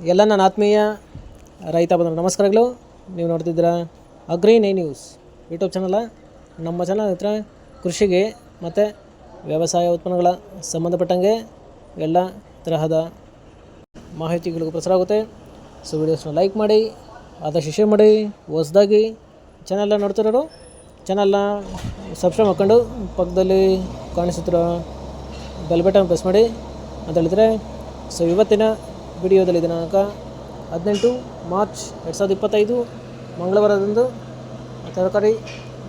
ಎಲ್ಲ ನನ್ನ ಆತ್ಮೀಯ ರೈತ ಬಂಧು ನಮಸ್ಕಾರಗಳು. ನೀವು ನೋಡ್ತಿದ್ದೀರಾ ಅಗ್ರಿ9 ನ್ಯೂಸ್ ಯೂಟ್ಯೂಬ್ ಚಾನಲ. ನಮ್ಮ ಚಾನಲ್ ಹತ್ರ ಕೃಷಿಗೆ ಮತ್ತು ವ್ಯವಸಾಯ ಉತ್ಪನ್ನಗಳ ಸಂಬಂಧಪಟ್ಟಂಗೆ ಎಲ್ಲ ತರಹದ ಮಾಹಿತಿಗಳು ಪ್ರಸಾರ ಆಗುತ್ತೆ. ಸೊ ವಿಡಿಯೋಸ್ನ ಲೈಕ್ ಮಾಡಿ, ಆದಷ್ಟು ಶೇರ್ ಮಾಡಿ. ಹೊಸದಾಗಿ ಚಾನಲ್ನ ನೋಡ್ತಿರೋರು ಚಾನಲ್ನ ಸಬ್ಸ್ಕ್ರೈಬ್ ಮಾಡ್ಕೊಂಡು ಪಕ್ಕದಲ್ಲಿ ಕಾಣಿಸುತ್ತಿರೋ ಬೆಲ್ ಬಟನ್ ಪ್ರೆಸ್ ಮಾಡಿ ಅಂತ ಹೇಳಿದರೆ, ಸೊ ಇವತ್ತಿನ ವಿಡಿಯೋದಲ್ಲಿ ದಿನಾಂಕ 18 ಮಾರ್ಚ್ 2025 ಮಂಗಳವಾರದಂದು ತರಕಾರಿ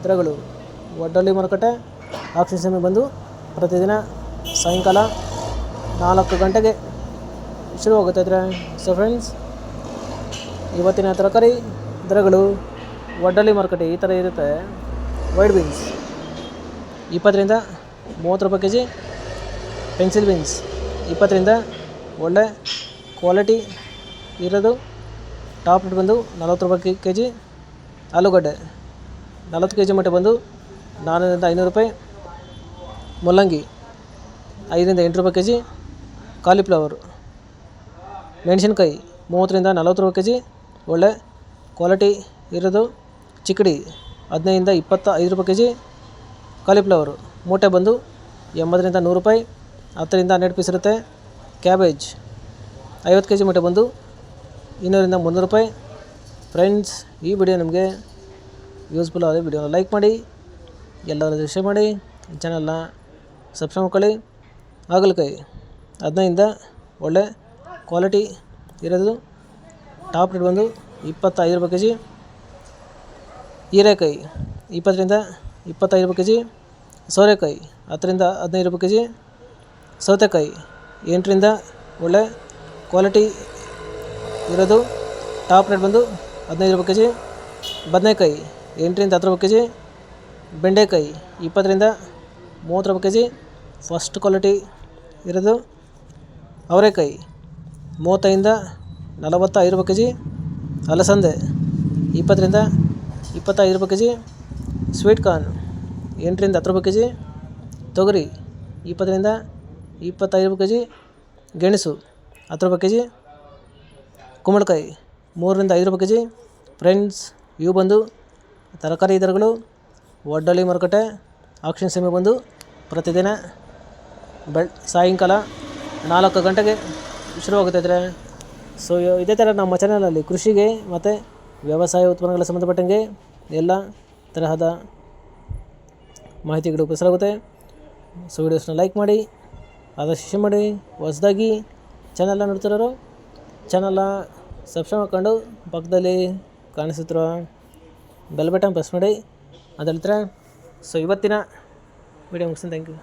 ದರಗಳು ಒಡ್ಡಲ್ಲಿ ಮಾರುಕಟ್ಟೆ ಆಕ್ಷನ್ ಸಮಯ ಬಂದು ಪ್ರತಿದಿನ ಸಾಯಂಕಾಲ 4 ಗಂಟೆಗೆ ಶುರುವಾಗುತ್ತೆ ಇದ್ರೆ. ಸೊ ಫ್ರೆಂಡ್ಸ್, ಇವತ್ತಿನ ತರಕಾರಿ ದರಗಳು ಒಡ್ಡಲ್ಲಿ ಮಾರುಕಟ್ಟೆ ಈ ಥರ ಇರುತ್ತೆ. ವೈಟ್ ಬೀನ್ಸ್ 20 ರಿಂದ 30 ರೂಪಾಯಿ ಕೆ ಜಿ, ಪೆನ್ಸಿಲ್ ಬೀನ್ಸ್ 20 ರಿಂದ ಒಳ್ಳೆ ಕ್ವಾಲಿಟಿ ಇರೋದು ಟಾಪ್ ರೇಟ್ ಬಂದು 40 ರೂಪಾಯಿ ಕೆ ಜಿ. ಆಲೂಗಡ್ಡೆ 40 ಕೆ ಜಿ ಮಟ್ಟ ಬಂದು 400 ರಿಂದ 500 ರೂಪಾಯಿ. ಮುಲ್ಲಂಗಿ 5 ರಿಂದ 8 ರೂಪಾಯಿ ಕೆ ಜಿ. ಕಾಲಿಫ್ಲವರ್, ಮೆಣಸಿನ್ಕಾಯಿ 30 ರಿಂದ 40 ರೂಪಾಯಿ ಕೆ ಜಿ, ಒಳ್ಳೆ ಕ್ವಾಲಿಟಿ ಇರೋದು. ಚಿಕ್ಕಡಿ 15 ರಿಂದ 25 ರೂಪಾಯಿ ಕೆ ಜಿ. ಕಾಲಿಫ್ಲವರು ಮೂಟೆ ಬಂದು 80 ರಿಂದ 100 ರೂಪಾಯಿ, 10 ರಿಂದ 12 ಪೀಸ್ ಇರುತ್ತೆ. ಕ್ಯಾಬೇಜ್ 50 ಕೆ ಜಿ ಮೂಟೆ ಬಂದು 200 ರಿಂದ 300 ರೂಪಾಯಿ. ಫ್ರೆಂಡ್ಸ್, ಈ ವಿಡಿಯೋ ನಿಮಗೆ ಯೂಸ್ಫುಲ್ ಆದರೆ ವಿಡಿಯೋನ ಲೈಕ್ ಮಾಡಿ, ಎಲ್ಲರೂ ಶೇರ್ ಮಾಡಿ, ಚಾನಲ್ನ ಸಬ್ಸ್ಕ್ರೈಬ್ ಮಾಡ್ಕೊಳ್ಳಿ. ಹಾಗಲಕಾಯಿ 15 ರಿಂದ ಒಳ್ಳೆ ಕ್ವಾಲಿಟಿ ಇರೋದು ಟಾಪ್ ರೇಟ್ ಬಂದು 25 ರೂಪಾಯಿ ಕೆ ಜಿ. ಹೀರೆಕಾಯಿ 20 ರಿಂದ 25 ರೂಪಾಯಿ ಕೆ ಜಿ. ಸೋರೆಕಾಯಿ 10 ರಿಂದ 15 ರೂಪಾಯಿ ಕೆ ಜಿ. ಸೌತೆಕಾಯಿ 8 ರಿಂದ ಒಳ್ಳೆ ಕ್ವಾಲಿಟಿ ಇರೋದು ಟಾಪ್ ರೇಟ್ ಬಂದು 15 ರೂಪಾಯಿ ಕೆ ಜಿ. ಬದನೆಕಾಯಿ 8 ರಿಂದ 10 ರೂಪಾಯಿ ಕೆ ಜಿ. ಬೆಂಡೆಕಾಯಿ 20 ರಿಂದ 30 ರೂಪಾಯಿ ಕೆ ಜಿ, ಫಸ್ಟ್ ಕ್ವಾಲಿಟಿ ಇರೋದು. ಅವರೆಕಾಯಿ 35 ರಿಂದ 45 ರೂಪಾಯಿ ಕೆ ಜಿ. ಅಲಸಂದೆ 20 ರಿಂದ 25 ರೂಪಾಯಿ ಕೆ ಜಿ. ಸ್ವೀಟ್ ಕಾರ್ನ್ 8 ರಿಂದ 10 ರೂಪಾಯಿ ಕೆ ಜಿ. ತೊಗರಿ 20 ರಿಂದ 25 ರೂಪಾಯಿ ಕೆ ಜಿ. ಗೆಣಸು 10 ರೂಪಾಯಿ ಕೆ ಜಿ. ಕುಂಬಳಕಾಯಿ 3 ರಿಂದ 5 ರೂಪಾಯಿ ಕೆ ಜಿ. ಫ್ರೆಂಡ್ಸ್, ಇವು ಬಂದು ತರಕಾರಿ ದರಗಳು ಒಡ್ಡಳ್ಳಿ ಮಾರುಕಟ್ಟೆ ಆಕ್ಷನ್ ಸಮಯ ಬಂದು ಪ್ರತಿದಿನ ಸಾಯಂಕಾಲ 4 ಗಂಟೆಗೆ ಶುರುವಾಗುತ್ತಿದ್ರೆ. ಸೊ ಇದೇ ಥರ ನಮ್ಮ ಚಾನಲಲ್ಲಿ ಕೃಷಿಗೆ ಮತ್ತು ವ್ಯವಸಾಯ ಉತ್ಪನ್ನಗಳ ಸಂಬಂಧಪಟ್ಟಂಗೆ ಎಲ್ಲ ತರಹದ ಮಾಹಿತಿಗಳು ಪ್ರಸಾರ. ಸೊ ವಿಡಿಯೋಸ್ನ ಲೈಕ್ ಮಾಡಿ, ಆದಷ್ಟು ಶೇರ್ ಮಾಡಿ. ಹೊಸದಾಗಿ ಚಾನಲ್ನ ನೋಡ್ತಿರೋರು ಚಾನಲ್ನ ಸಬ್ಸ್ಕ್ರೈಬ್ ಮಾಡ್ಕೊಂಡು ಪಕ್ಕದಲ್ಲಿ ಕಾಣಿಸುತ್ತಿರೋ ಬೆಲ್ ಬಟನ್ ಪ್ರೆಸ್ ಮಾಡಿ ಅಂತ ಹೇಳ್ತಾರೆ. ಸೊ ಇವತ್ತಿನ ವಿಡಿಯೋ ಮುಗಿಸ್ತೀನಿ. Thank you.